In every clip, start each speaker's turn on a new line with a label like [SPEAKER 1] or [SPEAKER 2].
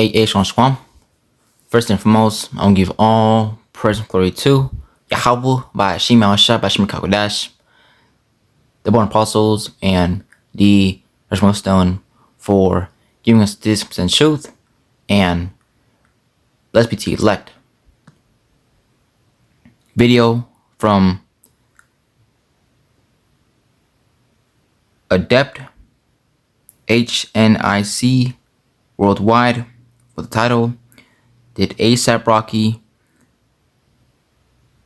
[SPEAKER 1] A on Swam. First and foremost, I'm gonna give all praise and glory to Yahweh by Shema Shah by Shema Kakodash, the born apostles, and the Rishmo Stone for giving us this percent truth, and let's be to elect. Video from Adept HNIC Worldwide for the title, Did A$AP Rocky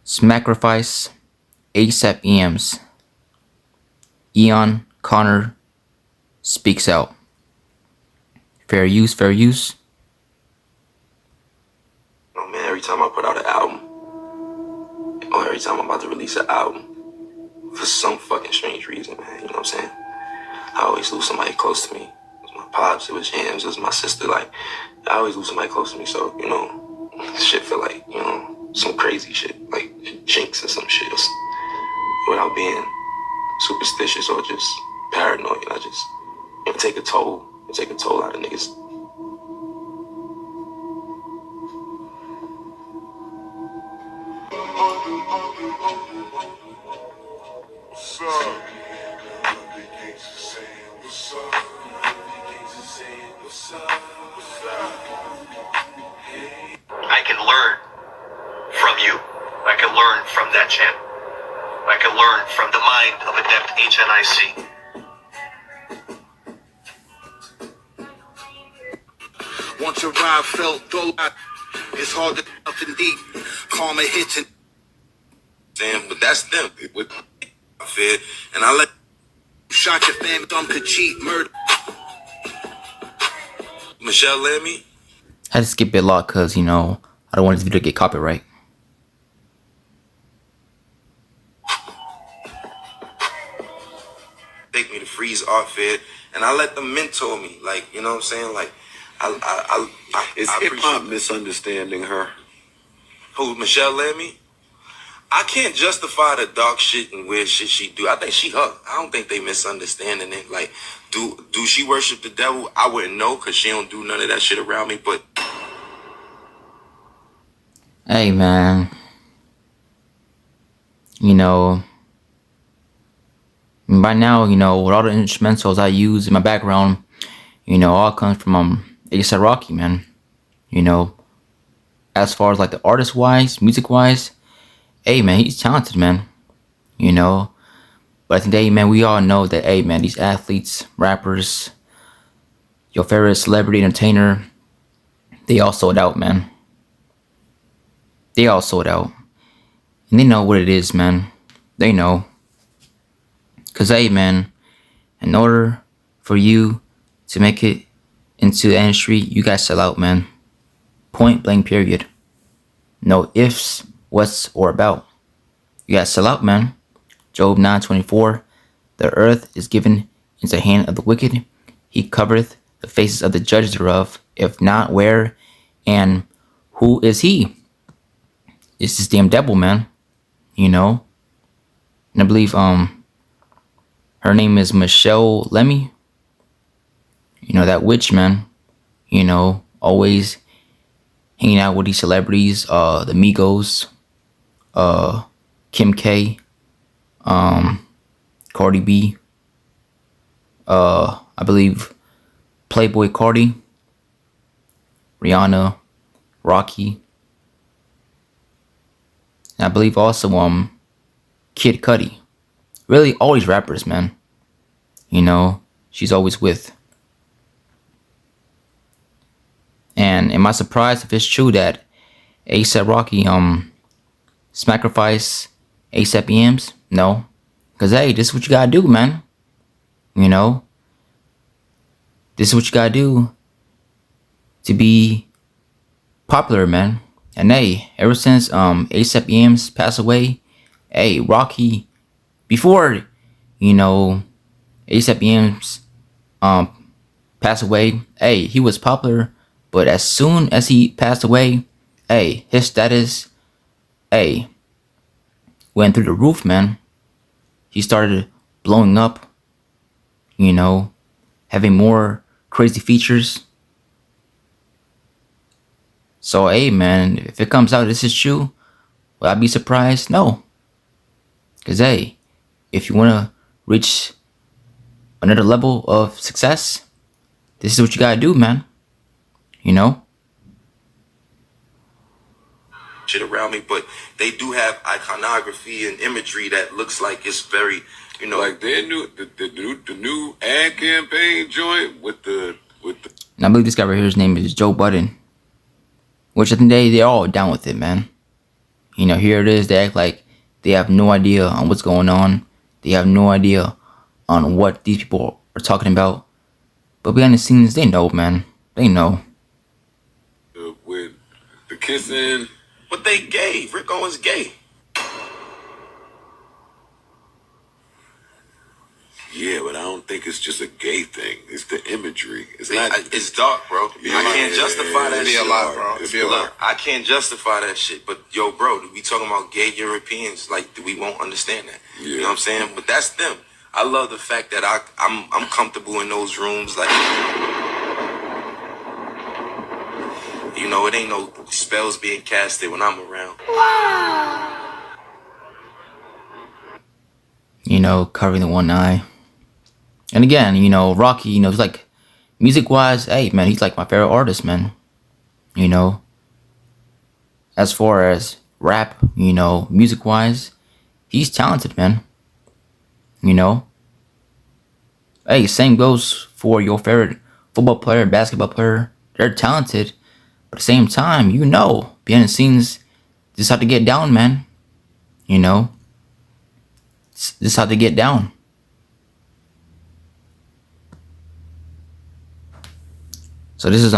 [SPEAKER 1] Smacrifice A$AP EMs? Eon Connor speaks out. Fair use, fair use.
[SPEAKER 2] Oh man, every time I put out an album, or every time I'm about to release an album, for some fucking strange reason, man, you know what I'm saying? I always lose somebody close to me. It was my pops, it was James, it was my sister. Like, I always lose somebody close to me. So, you know, shit feel like, you know, some crazy shit, like jinx or some shit. Without being superstitious or just paranoid, I just, you know, take a toll. Take a toll out of niggas. What's up?
[SPEAKER 3] I can learn from you. I can learn from that channel. I can learn from the mind of Adept HNIC.
[SPEAKER 4] Once your ride felt dull, it's hard to nothing deep. Karma hits and
[SPEAKER 2] Damn, but that's them. With I fear, and I let
[SPEAKER 4] shot your fam, dumb could cheat, murder.
[SPEAKER 2] Michelle Lemmy.
[SPEAKER 1] I had to skip it a lot because, you know, I don't want this video to get copyright.
[SPEAKER 2] Take me to freeze art fair, and I let them mentor me. Like, you know what I'm saying? Like,
[SPEAKER 5] Is
[SPEAKER 2] I
[SPEAKER 5] hip hop
[SPEAKER 2] appreciate
[SPEAKER 5] misunderstanding her?
[SPEAKER 2] who, Michelle Lemmy? I can't justify the dark shit and weird shit she do. I think she her. I don't think they misunderstanding it. Like, do she worship the devil? I wouldn't know because she don't do none of that shit around me. But
[SPEAKER 1] Hey, man. You know, by now, you know, with all the instrumentals I use in my background, you know, all comes from A$AP Rocky, man. You know, as far as like the artist wise, music wise, hey man, he's talented, man. You know, but I think, hey man, we all know that, hey man, these athletes, rappers, your favorite celebrity entertainer, they all sold out, man. They all sold out, and they know what it is, man. They know, cause hey man, in order for you to make it into the industry, you gotta sell out, man. Point blank, period. No ifs, whats, or about. You gotta sell out, man. Job 9:24. The earth is given into the hand of the wicked. He covereth the faces of the judges thereof. If not, where and who is he? It's this damn devil, man. You know? And I believe her name is Michelle Lemmy. You know, that witch, man. You know, always hanging out with these celebrities, the Migos, Kim K, Cardi B, I believe Playboy Cardi, Rihanna, Rocky, and I believe also Kid Cudi. Really, all these rappers, man. You know, she's always with. And am I surprised if it's true that A$AP Rocky sacrifice A$AP EMs? No. Cause hey, this is what you gotta do, man. You know? This is what you gotta do to be popular, man. And hey, ever since A$AP EMs passed away, hey, Rocky, before, you know, A$AP EMs passed away, hey, he was popular. But as soon as he passed away, hey, his status, hey, went through the roof, man. He started blowing up, you know, having more crazy features. So hey man, if it comes out this is true, will I be surprised? No. Cause hey, if you wanna reach another level of success, this is what you gotta do, man. You know?
[SPEAKER 2] Shit around me, but they do have iconography and imagery that looks like it's very, you know,
[SPEAKER 5] Like their new the new ad campaign joint with the
[SPEAKER 1] And I believe this guy right here, his name is Joe Budden. Which I think they're all down with it, man. You know, here it is, they act like they have no idea on what's going on. They have no idea on what these people are talking about. But behind the scenes, they know, man. They know.
[SPEAKER 5] with the kissing.
[SPEAKER 2] but they gay. Rick Owens gay.
[SPEAKER 5] Yeah, but I don't think it's just a gay thing. It's the imagery. It's
[SPEAKER 2] They-
[SPEAKER 5] not.
[SPEAKER 2] it's dark, bro. I can't justify that
[SPEAKER 5] It'd be
[SPEAKER 2] shit.
[SPEAKER 5] a lot, bro. It'd be a lot.
[SPEAKER 2] Look, I can't justify that shit. But yo, bro, we talking about gay Europeans, like we won't understand that. You know what I'm saying? But that's them. I love the fact that I'm comfortable in those rooms. Like, you know, it ain't no spells being casted when I'm around.
[SPEAKER 1] You know, covering the one eye. And again, you know, Rocky, you know, it's like music-wise, hey, man, he's like my favorite artist, man. You know, as far as rap, you know, music-wise, he's talented, man. You know, hey, same goes for your favorite football player, basketball player. They're talented, but at the same time, you know, behind the scenes, this is how to get down, man. You know, this is how to get down. So this is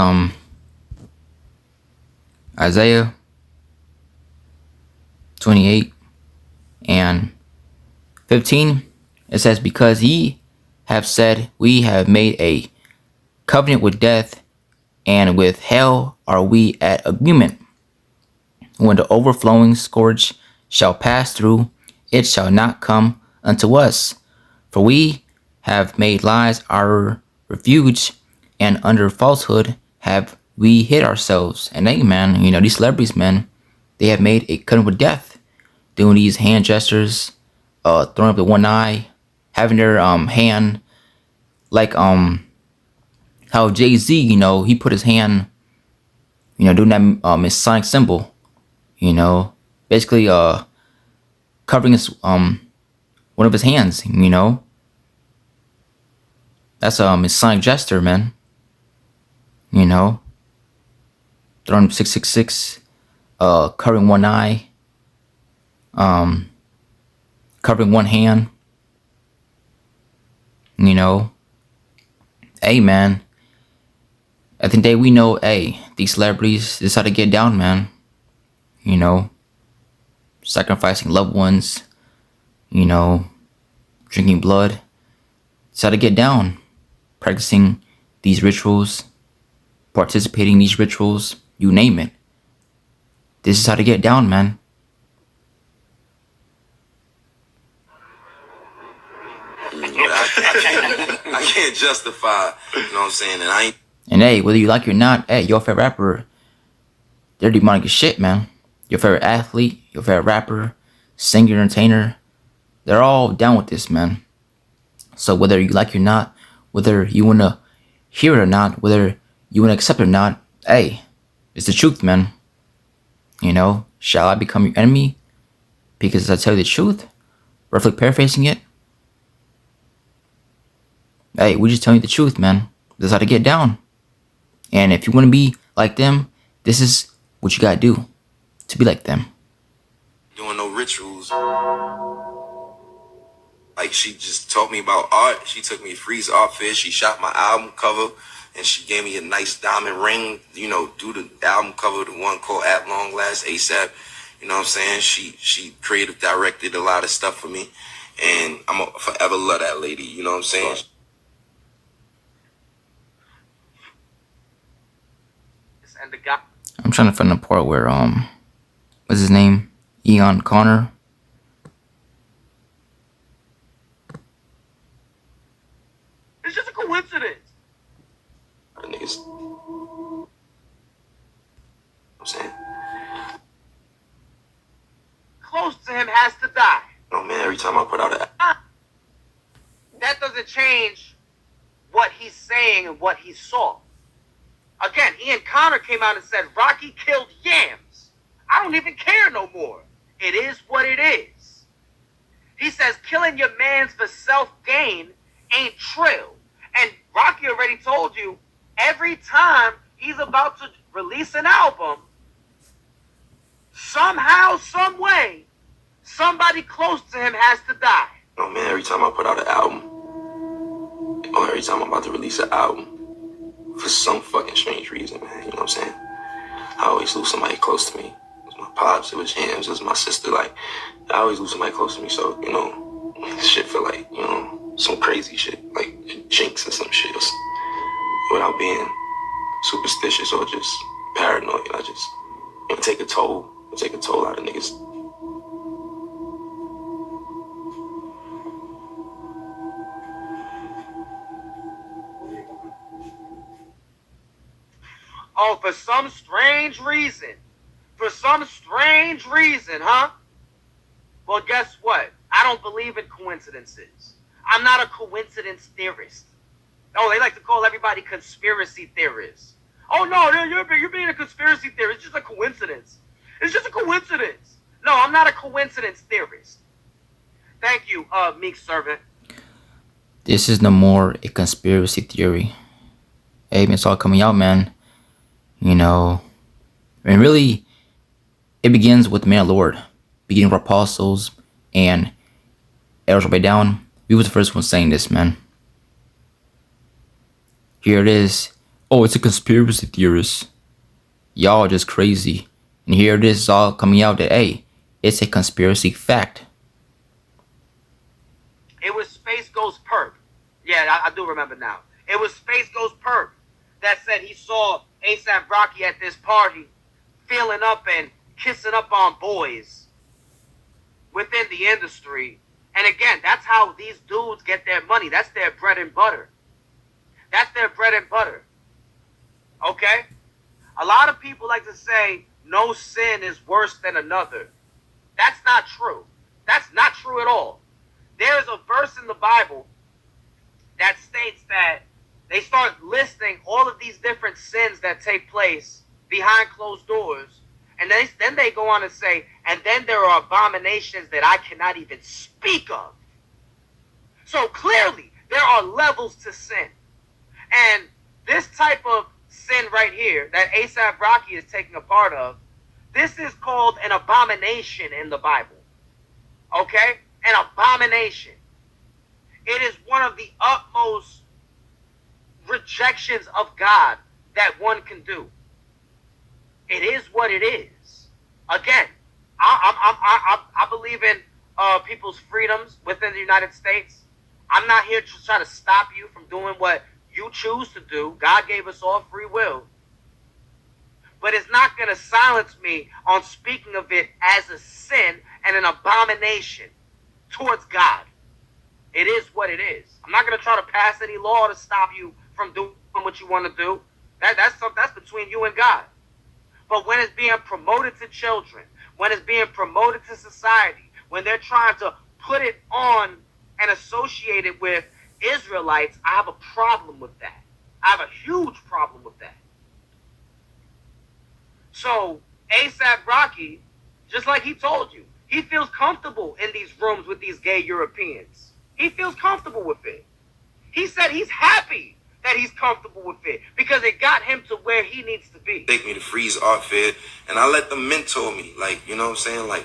[SPEAKER 1] Isaiah 28 and 15. It says, because ye have said, we have made a covenant with death, and with hell are we at agreement. When the overflowing scourge shall pass through, it shall not come unto us. For we have made lies our refuge, and under falsehood have we hid ourselves. And hey, man, you know, these celebrities, man, they have made a covenant with death, doing these hand gestures, throwing up the one eye, having their hand like how Jay-Z, you know, he put his hand, you know, doing that Masonic symbol, you know, basically covering his one of his hands, you know. That's a Masonic gesture, man. You know, throwing 666, covering one eye, covering one hand. You know, hey, man. At the end of the day, we know, hey, these celebrities, this is how to get down, man. You know, sacrificing loved ones, you know, drinking blood. It's how to get down. Practicing these rituals, participating in these rituals, you name it. This is how to get down, man.
[SPEAKER 2] I can't justify, you know what I'm saying? And I ain't.
[SPEAKER 1] And hey, whether you like it or not, hey, your favorite rapper, they're demonic as shit, man. Your favorite athlete, your favorite rapper, singer, entertainer, they're all down with this, man. So whether you like it or not, whether you want to hear it or not, whether you want to accept it or not, hey, it's the truth, man. You know, shall I become your enemy because I tell you the truth? Roughly paraphrasing it. Hey, we just telling you the truth, man. This is how to get down. And if you want to be like them, this is what you gotta do to be like them.
[SPEAKER 2] Doing no rituals. Like, she just taught me about art. She took me to Freeze Office. She shot my album cover, and she gave me a nice diamond ring, you know, do the album cover, the one called At Long Last, ASAP. You know what I'm saying? She creative directed a lot of stuff for me, and I'm gonna forever love that lady. You know what I'm saying?
[SPEAKER 3] And the guy.
[SPEAKER 1] I'm trying to find the part where what's his name? Eon Connor.
[SPEAKER 3] It's just a coincidence.
[SPEAKER 2] Niggas. time I put out an
[SPEAKER 6] That doesn't change what he's saying and what he saw. Again, Ian Connor came out and said, Rocky killed Yams. I don't even care no more. It is what it is. He says killing your mans for self-gain ain't trill. And Rocky already told you, every time he's about to release an album, somehow, some way, somebody close to him has to die.
[SPEAKER 2] Oh man, every time I put out an album, or every time I'm about to release an album, for some fucking strange reason, man, you know what I'm saying? I always lose somebody close to me. It was my pops, it was James, it was my sister, like, I always lose somebody close to me, so, you know, shit feel like, you know, some crazy shit, like jinx or some shit, without being superstitious or just paranoid. I just, you know, take a toll out of niggas.
[SPEAKER 6] Oh, for some strange reason. Huh? Well, guess what? I don't believe in coincidences. I'm not a coincidence theorist. Oh, they like to call everybody conspiracy theorists. Oh, no, you're being a conspiracy theorist. It's just a coincidence. It's just a coincidence. No, I'm not a coincidence theorist. Thank you, meek servant.
[SPEAKER 1] This is no more a conspiracy theory. Hey, man, it's all coming out, man. You know, and really, it begins with the man of the Lord, beginning with apostles and elders way down. We was the first one saying this, man. Here it is. Oh, it's a conspiracy theorist. Y'all are just crazy. And here it is all coming out that, hey, it's a conspiracy fact.
[SPEAKER 6] It was Space Ghost Perp. Yeah, I do remember now. It was Space Ghost Perp that said he saw A$AP Rocky at this party feeling up and kissing up on boys within the industry. And again, that's how these dudes get their money. That's their bread and butter. Okay? A lot of people like to say no sin is worse than another. That's not true. That's not true at all. There's a verse in the Bible that states that they start listing all of these different sins that take place behind closed doors. And then they go on and say, and then there are abominations that I cannot even speak of. So clearly, there are levels to sin. And this type of sin right here that A$AP Rocky is taking a part of, this is called an abomination in the Bible. Okay? An abomination. It is one of the utmost rejections of God that one can do. It is what it is. Again, I believe in people's freedoms within the United States. I'm not here to try to stop you from doing what you choose to do. God gave us all free will. But it's not going to silence me on speaking of it as a sin and an abomination towards God. It is what it is. I'm not going to try to pass any law to stop you from doing what you want to do. That's between you and God. But when it's being promoted to children, when it's being promoted to society, when they're trying to put it on and associate it with Israelites, I have a problem with that. I have a huge problem with that. So A$AP Rocky, just like he told you, he feels comfortable in these rooms with these gay Europeans. He feels comfortable with it. He said he's happy that he's comfortable with it because it got him to where he needs to be.
[SPEAKER 2] Take me to freeze art fair, and I let them mentor me. Like, you know what I'm saying? Like,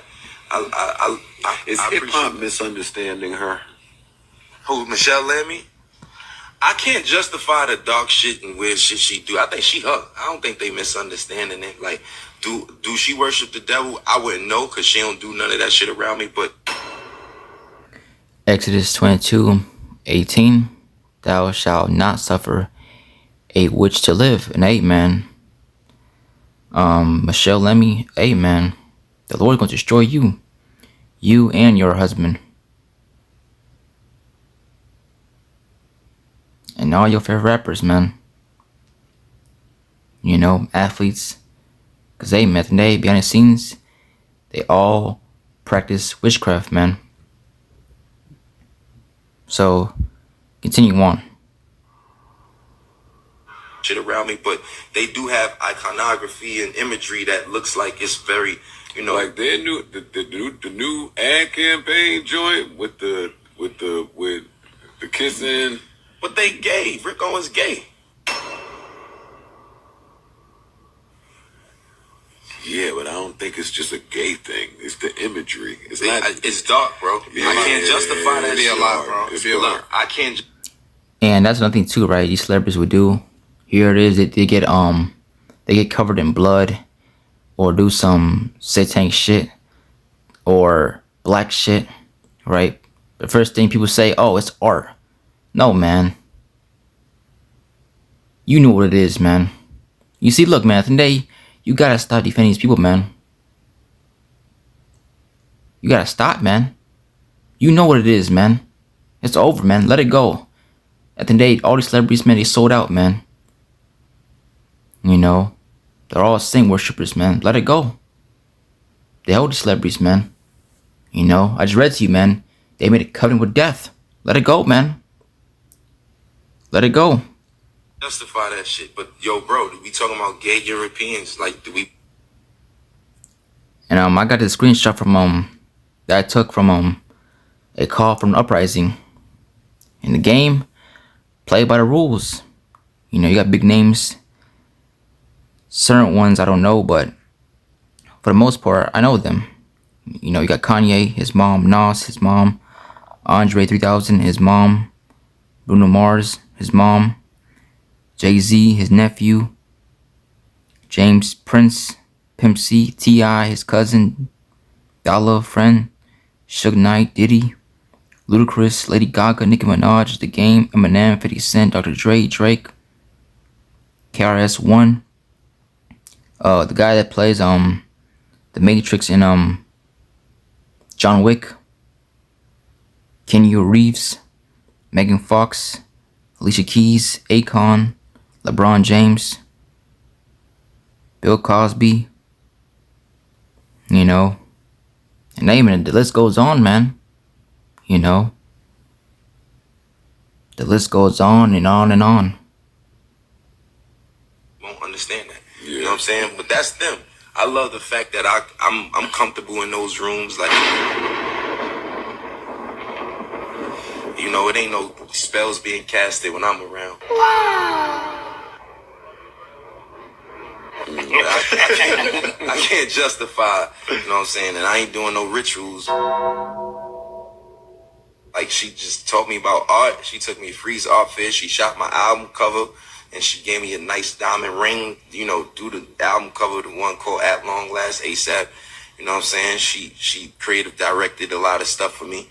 [SPEAKER 5] Is hip hop misunderstanding her?
[SPEAKER 2] Who, Michelle Lemmy? I can't justify the dark shit and weird shit she do. I think she her. I don't think they misunderstanding it. Like, do she worship the devil? I wouldn't know because she don't do none of that shit around me. But
[SPEAKER 1] Exodus 22:18, thou shalt not suffer a witch to live. And amen. Michelle Lemmy, amen. The Lord is going to destroy you. You and your husband. And all your favorite rappers, man. You know, athletes. Because they, man, they, behind the scenes, they all practice witchcraft, man. So continue on.
[SPEAKER 2] Shit around me, but they do have iconography and imagery that looks like it's very, you know,
[SPEAKER 5] Like their new the new ad campaign joint with the kissing.
[SPEAKER 2] but they gay. Rick Owens gay.
[SPEAKER 5] Yeah, but I don't think it's just a gay thing. It's the imagery. It's not.
[SPEAKER 2] It's dark, bro.
[SPEAKER 5] Yeah,
[SPEAKER 2] I can't justify that
[SPEAKER 5] it's
[SPEAKER 2] shit,
[SPEAKER 5] dark.
[SPEAKER 2] bro.
[SPEAKER 5] It's
[SPEAKER 2] Look,
[SPEAKER 5] dark.
[SPEAKER 2] I can't.
[SPEAKER 1] And that's another thing too, right? These celebrities would do. Here it is. They get covered in blood, or do some satanic shit, or black shit, right? The first thing people say, oh, it's art. No, man. You know what it is, man. You see, look, man, today, you gotta stop defending these people, man. You gotta stop, man. You know what it is, man. It's over, man. Let it go. At the end of the day, all these celebrities, man, they sold out, man. You know, they're all saint worshippers, man. Let it go. They hold these celebrities, man. You know, I just read to you, man. They made a covenant with death. Let it go, man. Let it go.
[SPEAKER 2] Justify that shit, but yo, bro, we talking about gay Europeans? Like, do we?
[SPEAKER 1] And I got this screenshot from that I took from a call from the uprising. In the game, play by the rules. You know, you got big names. Certain ones I don't know, but for the most part, I know them. You know, you got Kanye, his mom, Nas, his mom, Andre 3000, his mom, Bruno Mars, his mom, Jay-Z, his nephew, James Prince, Pimp C, T.I., his cousin, Dollar, friend, Suge Knight, Diddy, Ludacris, Lady Gaga, Nicki Minaj, The Game, Eminem, 50 Cent, Dr. Dre, Drake, KRS-One, the guy that plays the Matrix in John Wick, Keanu Reeves, Megan Fox, Alicia Keys, Akon, LeBron James, Bill Cosby, you know, and naming it, the list goes on, man. You know, the list goes on and on and on.
[SPEAKER 2] Won't understand that. You know what I'm saying? But that's them. I love the fact that I'm comfortable in those rooms. Like, you know, it ain't no spells being casted when I'm around. I can't justify, you know what I'm saying? And I ain't doing no rituals. Like, she just taught me about art. She took me to Freeze Art Fair. She shot my album cover. And she gave me a nice diamond ring, you know, do the album cover, the one called At Long Last, ASAP. You know what I'm saying? She creative directed a lot of stuff for me.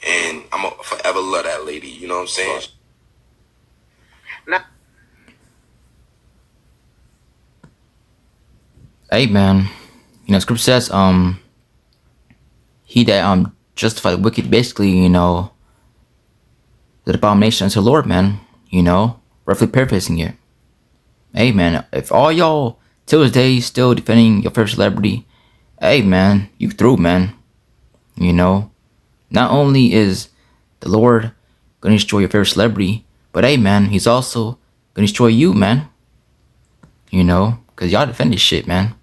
[SPEAKER 2] And I'm going to forever love that lady. You know what I'm saying?
[SPEAKER 1] Hey, man. You know, scripture says, he that justified the wicked, basically, you know, the abomination unto the Lord, man. You know, roughly paraphrasing it. Hey, man, if all y'all till this day still defending your favorite celebrity, hey, man, you through, man. You know, not only is the Lord gonna destroy your favorite celebrity, but hey, man, he's also gonna destroy you, man. You know, cause y'all defend this shit, man.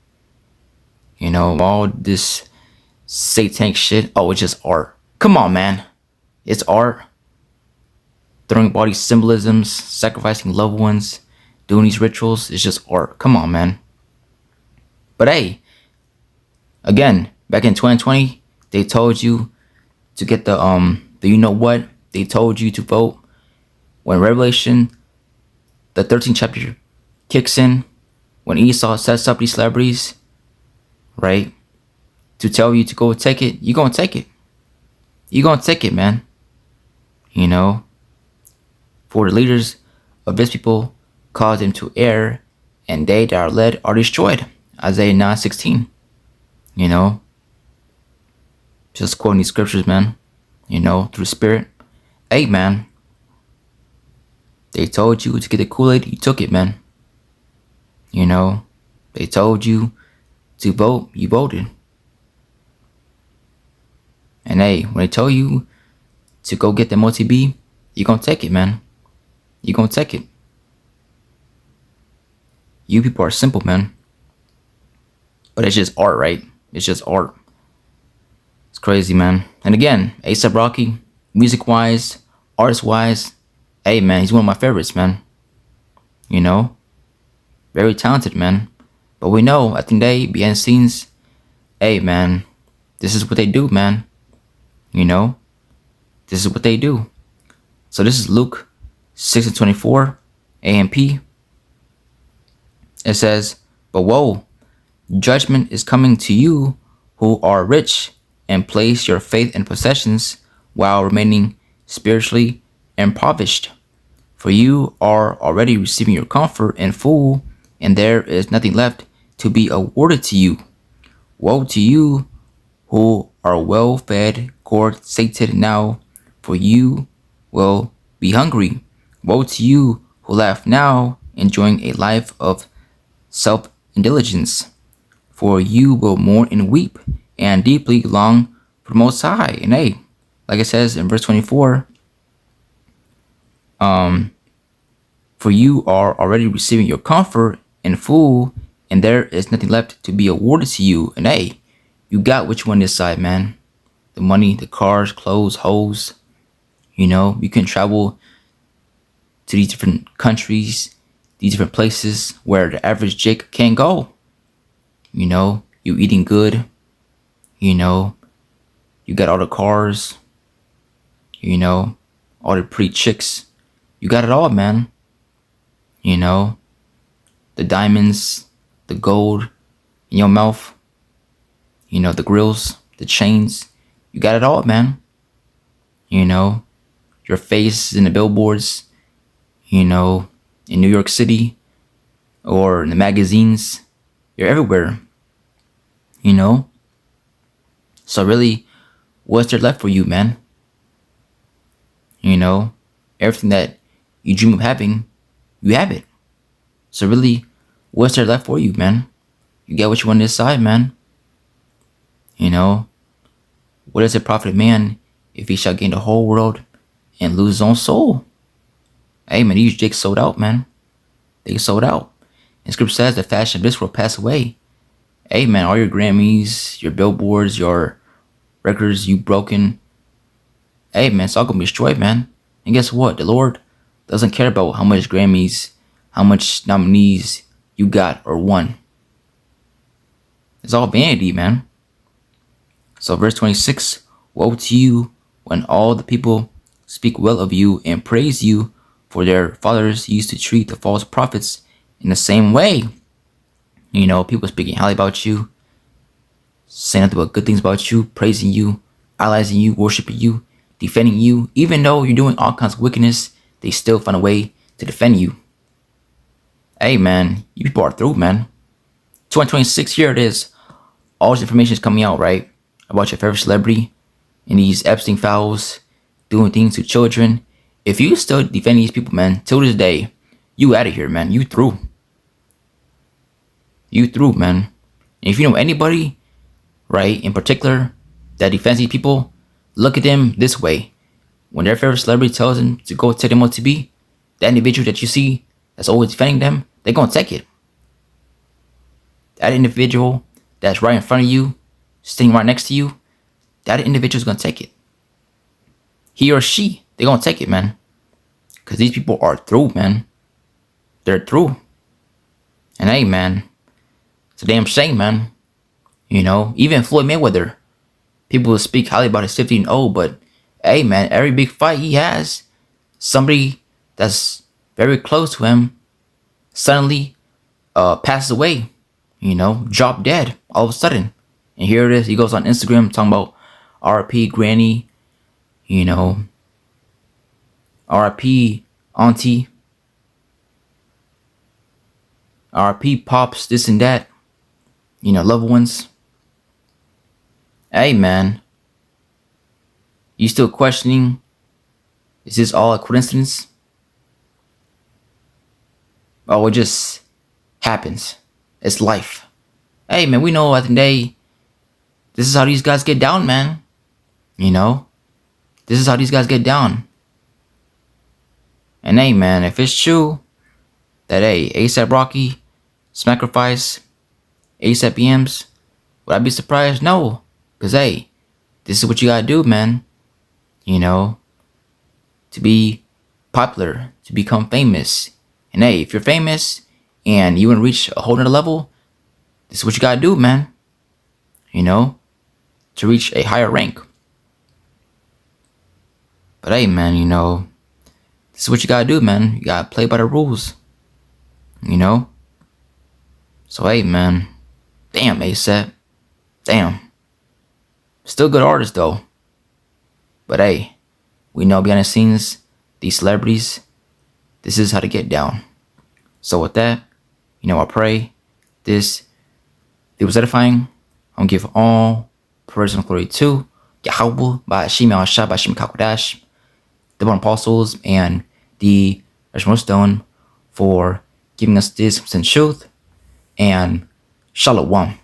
[SPEAKER 1] You know, all this satanic shit. Oh, it's just art. Come on, man. It's art. Throwing body symbolisms, sacrificing loved ones, doing these rituals. It's just art. Come on, man. But hey, again, back in 2020, they told you to get the you know what? They told you to vote when Revelation, the 13th chapter, kicks in, when Esau sets up these celebrities, right? To tell you to go take it, you're gonna take it. You're gonna take it, man. You know, for the leaders of this people cause them to err, and they that are led are destroyed. Isaiah 9:16. You know, just quoting these scriptures, man. You know, through the Spirit. Hey, man. They told you to get the Kool-Aid, you took it, man. You know, they told you to vote, you voted. And hey, when they tell you to go get the multi-B, You gonna take it, man. You gonna take it. You people are simple, man. But it's just art, right? It's just art. It's crazy, man. And again, A$AP Rocky, music-wise, artist-wise, hey, man, he's one of my favorites, man. You know? Very talented, man. But we know, at the end of the day, behind the scenes, hey, man, this is what they do, man. You know? This is what they do. So this is Luke 6:24, AMP. It says, but woe, judgment is coming to you who are rich and place your faith in possessions while remaining spiritually impoverished. For you are already receiving your comfort in full, and there is nothing left to be awarded to you. Woe to you who are well fed, gorged, sated now, for you will be hungry. Woe to you who laugh now, enjoying a life of self-indulgence, for you will mourn and weep and deeply long for the Most High. And hey, like it says in verse 24, for you are already receiving your comfort in full, and there is nothing left to be awarded to you. And hey, you got what you want this side, man. The money, the cars, clothes, hoes. You know, you can travel to these different countries, these different places where the average Jake can't go. You know, you eating good. You know, you got all the cars. You know, all the pretty chicks. You got it all, man. You know, the diamonds, the gold in your mouth. You know, the grills, the chains. You got it all, man. You know, your face in the billboards. You know, in New York City or in the magazines. You're everywhere. You know? So really, what's there left for you, man? You know? Everything that you dream of having, you have it. So really, what's there left for you, man? You get what you want to decide, man. You know? What does it profit a man if he shall gain the whole world and lose his own soul? Hey, man, these jakes sold out, man. They sold out. And scripture says the fashion of this world pass away. Hey, man, all your Grammys, your billboards, your records you broken. Hey, man, it's all gonna be destroyed, man. And guess what? The Lord doesn't care about how much Grammys, how much nominees you got or won. It's all vanity, man. So verse 26, woe to you when all the people speak well of you and praise you, for their fathers used to treat the false prophets in the same way. You know, people speaking highly about you, saying nothing but good things about you, praising you, idolizing you, worshiping you, defending you. Even though you're doing all kinds of wickedness, they still find a way to defend you. Hey, man, you people are through, man. 2026, here it is. All this information is coming out, right? About your favorite celebrity and these Epstein files, doing things to children. If you still defend these people, man, till this day, you out of here, man. You through. You through, man. And if you know anybody, right, in particular, that defends these people, look at them this way. When their favorite celebrity tells them to go take them on TV, that individual that you see that's always defending them, they're going to take it. That individual that's right in front of you, sitting right next to you, that individual is going to take it. He or she, they're going to take it, man. Because these people are through, man. They're through. And hey, man, it's a damn shame, man. You know, even Floyd Mayweather, people will speak highly about his 15-0, but hey, man, every big fight he has, somebody that's very close to him suddenly passes away. You know, drop dead all of a sudden. And here it is. He goes on Instagram talking about RP Granny, you know, RP Auntie, RP Pops, this and that. You know, loved ones. Hey, man. You still questioning? Is this all a coincidence? Oh, it just happens. It's life. Hey, man, we know at the end of the day, this is how these guys get down, man. You know? This is how these guys get down. And hey, man, if it's true that, hey, ASAP Rocky, Sacrifice, ASAP BMs, would I be surprised? No. Because, hey, this is what you gotta do, man. You know, to be popular, to become famous. And hey, if you're famous and you want to reach a whole nother level, this is what you gotta do, man. You know, to reach a higher rank. But hey, man, you know, this is what you gotta do, man. You gotta play by the rules. You know? So hey, man. Damn, ASAP. Damn. Still good artist, though. But hey, we know behind the scenes, these celebrities, this is how to get down. So with that, you know, I pray this video was edifying. I'm gonna give all praise and glory to Yahweh, Ba'ashim Yahshua, Ba'ashim Kakodash, the born apostles, and the Rishmon Stone for giving us this truth. And Shalom.